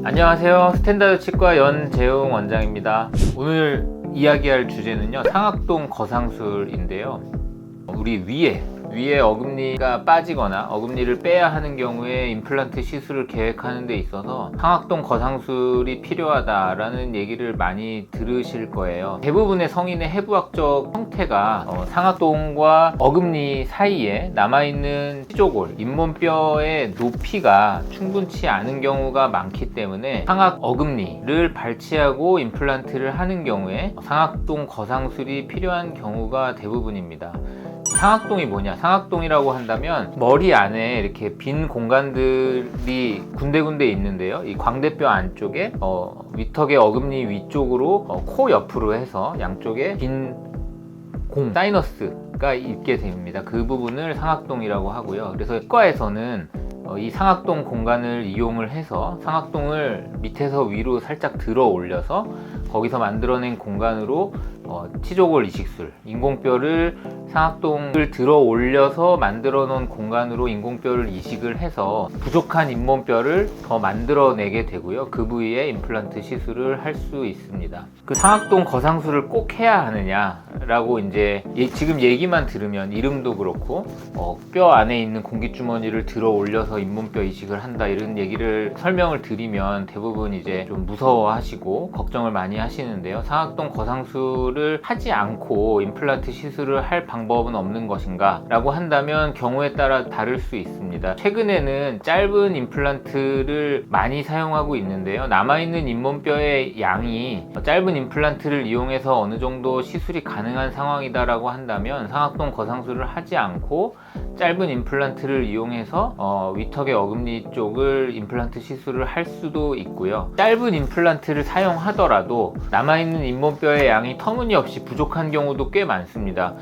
안녕하세요. 스탠다드 치과 연재웅 원장입니다. 오늘 이야기할 주제는요, 상악동 거상술인데요. 우리 위에 어금니가 빠지거나 어금니를 빼야 하는 경우에 임플란트 시술을 계획하는 데 있어서 상악동 거상술이 필요하다라는 얘기를 많이 들으실 거예요. 대부분의 성인의 해부학적 형태가 상악동과 어금니 사이에 남아있는 치조골, 잇몸뼈의 높이가 충분치 않은 경우가 많기 때문에 상악 어금니를 발치하고 임플란트를 하는 경우에 상악동 거상술이 필요한 경우가 대부분입니다. 상악동이 뭐냐? 상악동이라고 한다면 머리 안에 이렇게 빈 공간들이 군데군데 있는데요. 이 광대뼈 안쪽에 위턱의 어금니 위쪽으로 코 옆으로 해서 양쪽에 빈 사이너스가 있게 됩니다. 그 부분을 상악동이라고 하고요. 그래서 치과에서는 이 상악동 공간을 이용을 해서 상악동을 밑에서 위로 살짝 들어 올려서 거기서 만들어낸 공간으로 치조골 이식술, 인공뼈를 상악동을 들어 올려서 만들어 놓은 공간으로 인공뼈를 이식을 해서 부족한 잇몸뼈를 더 만들어내게 되고요. 그 부위에 임플란트 시술을 할 수 있습니다. 그 상악동 거상술을 꼭 해야 하느냐라고 이제 지금 얘기만 들으면 이름도 그렇고 뼈 안에 있는 공기주머니를 들어 올려서 잇몸뼈 이식을 한다 이런 얘기를 설명을 드리면 대부분 이제 좀 무서워하시고 걱정을 많이 하시는데요. 상악동 거상술을 하지 않고 임플란트 시술을 할 방법은 없는 것인가 라고 한다면 경우에 따라 다를 수 있습니다. 최근에는 짧은 임플란트를 많이 사용하고 있는데요. 남아있는 잇몸뼈의 양이 짧은 임플란트를 이용해서 어느 정도 시술이 가능한 상황이다 라고 한다면 상악동 거상술을 하지 않고 짧은 임플란트를 이용해서 위턱의 어금니 쪽을 임플란트 시술을 할 수도 있고요. 짧은 임플란트를 사용하더라도 남아있는 잇몸뼈의 양이 터무니없이 부족한 경우도 꽤 많습니다.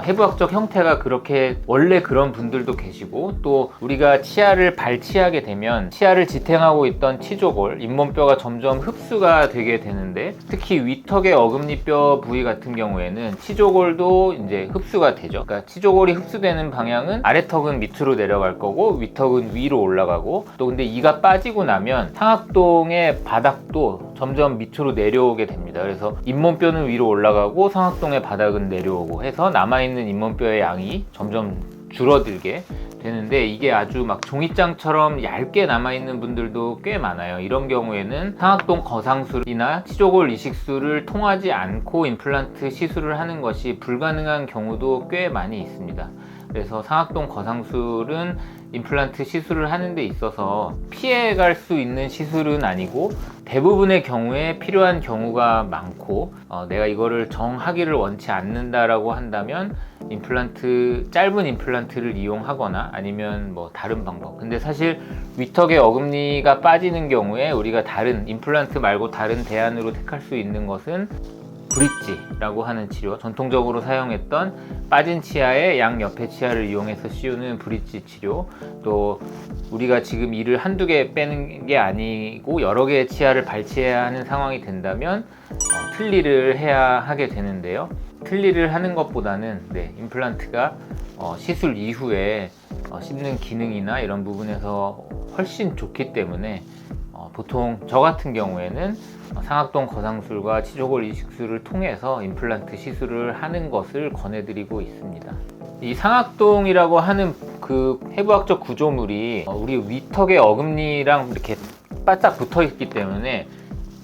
해부학적 형태가 그렇게 원래 그런 분들도 계시고, 또 우리가 치아를 발치하게 되면 치아를 지탱하고 있던 치조골, 잇몸뼈가 점점 흡수가 되게 되는데, 특히 위턱의 어금니뼈 부위 같은 경우에는 치조골도 이제 흡수가 되죠. 그러니까 치조골이 흡수되는 방향은 아래턱은 밑으로 내려갈 거고 위턱은 위로 올라가고, 또 근데 이가 빠지고 나면 상악동의 바닥도 점점 밑으로 내려오게 됩니다. 그래서 잇몸뼈는 위로 올라가고 상악동의 바닥은 내려오고 해서 남아있는 잇몸뼈의 양이 점점 줄어들게 되는데, 이게 아주 막 종이장처럼 얇게 남아있는 분들도 꽤 많아요. 이런 경우에는 상악동 거상술이나 치조골 이식술을 통하지 않고 임플란트 시술을 하는 것이 불가능한 경우도 꽤 많이 있습니다. 그래서 상악동 거상술은 임플란트 시술을 하는 데 있어서 피해갈 수 있는 시술은 아니고, 대부분의 경우에 필요한 경우가 많고, 내가 이거를 정하기를 원치 않는다라고 한다면 짧은 임플란트를 이용하거나 아니면 뭐 다른 방법. 근데 사실 위턱의 어금니가 빠지는 경우에 우리가 다른 임플란트 말고 다른 대안으로 택할 수 있는 것은 브릿지라고 하는 치료, 전통적으로 사용했던 빠진 치아의 양옆의 치아를 이용해서 씌우는 브릿지 치료, 또 우리가 지금 이를 한두 개 빼는 게 아니고 여러 개의 치아를 발치해야 하는 상황이 된다면 틀니를 해야 하게 되는데요. 틀니를 하는 것보다는 임플란트가 시술 이후에 씹는 기능이나 이런 부분에서 훨씬 좋기 때문에 보통 저 같은 경우에는 상악동 거상술과 치조골 이식술을 통해서 임플란트 시술을 하는 것을 권해드리고 있습니다. 이 상악동이라고 하는 그 해부학적 구조물이 우리 위턱의 어금니랑 이렇게 바짝 붙어 있기 때문에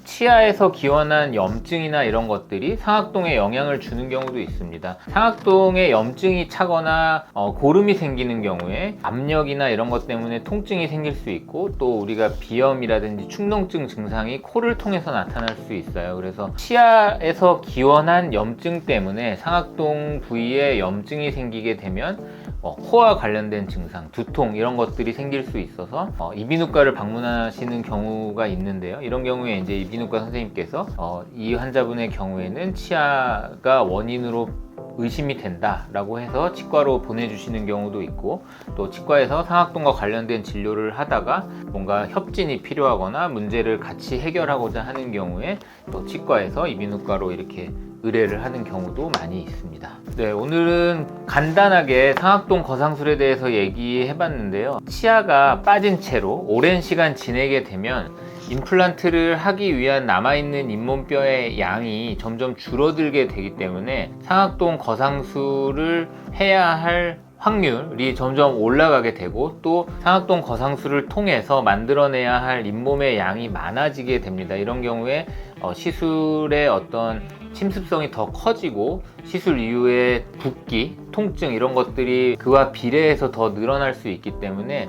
치아에서 기원한 염증이나 이런 것들이 상악동에 영향을 주는 경우도 있습니다. 상악동에 염증이 차거나 고름이 생기는 경우에 압력이나 이런 것 때문에 통증이 생길 수 있고, 또 우리가 비염이라든지 축농증 증상이 코를 통해서 나타날 수 있어요. 그래서 치아에서 기원한 염증 때문에 상악동 부위에 염증이 생기게 되면 코와 관련된 증상, 두통 이런 것들이 생길 수 있어서 이비인후과를 방문하시는 경우가 있는데요. 이런 경우에 이제 이비인후과 선생님께서 이 환자분의 경우에는 치아가 원인으로 의심이 된다라고 해서 치과로 보내주시는 경우도 있고, 또 치과에서 상악동과 관련된 진료를 하다가 뭔가 협진이 필요하거나 문제를 같이 해결하고자 하는 경우에 또 치과에서 이비인후과로 이렇게 의뢰를 하는 경우도 많이 있습니다. 네, 오늘은 간단하게 상악동 거상술에 대해서 얘기해 봤는데요. 치아가 빠진 채로 오랜 시간 지내게 되면 임플란트를 하기 위한 남아있는 잇몸뼈의 양이 점점 줄어들게 되기 때문에 상악동 거상술을 해야 할 확률이 점점 올라가게 되고, 또 상악동 거상술을 통해서 만들어내야 할 잇몸의 양이 많아지게 됩니다. 이런 경우에 시술의 어떤 침습성이 더 커지고 시술 이후에 붓기, 통증 이런 것들이 그와 비례해서 더 늘어날 수 있기 때문에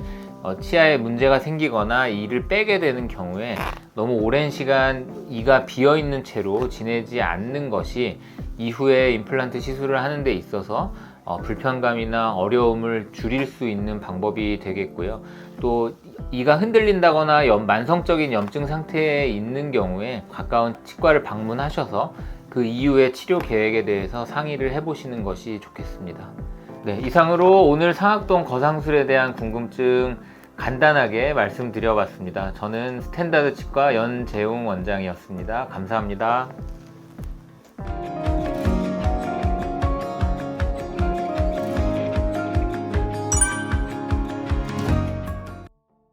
치아에 문제가 생기거나 이를 빼게 되는 경우에 너무 오랜 시간 이가 비어있는 채로 지내지 않는 것이 이후에 임플란트 시술을 하는 데 있어서 불편감이나 어려움을 줄일 수 있는 방법이 되겠고요. 또 이가 흔들린다거나 만성적인 염증 상태에 있는 경우에 가까운 치과를 방문하셔서 그 이후의 치료 계획에 대해서 상의를 해보시는 것이 좋겠습니다. 네, 이상으로 오늘 상악동 거상술에 대한 궁금증 간단하게 말씀드려봤습니다. 저는 스탠다드 치과 연재웅 원장이었습니다. 감사합니다.